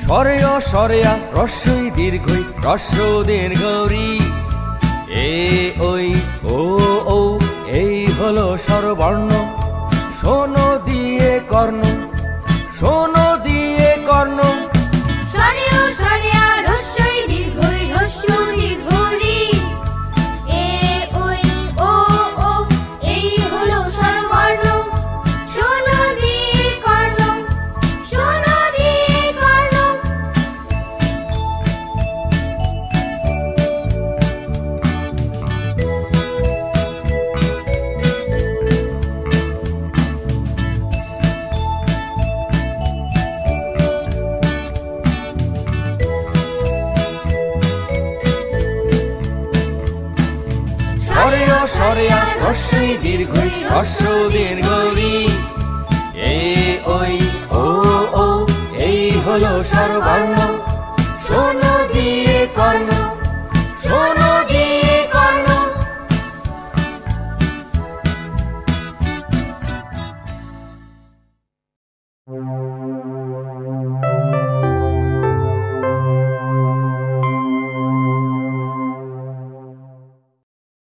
সরেয় সরেয়া রস্যই দীর্ঘই রস্য দীর্ঘরি এ ওই ও ও এই হলো স্বরবর্ণ। শোনো দিয়ে কর্ণ, শোনো দিয়ে কর্ণ। সরেয় সরেয়া রস্যই দীর্ঘই রস্য দীর্ঘরি এ ওই ও ও এই হলো স্বরবর্ণ। শোনো দিয়ে কর্ণ, শোনো দিয়ে কর্ণ। সরেয় সরেয়া রস্যই দীর্ঘই রস্য দীর্ঘরি এ ওই ও ও এই হলো স্বরবর্ণ।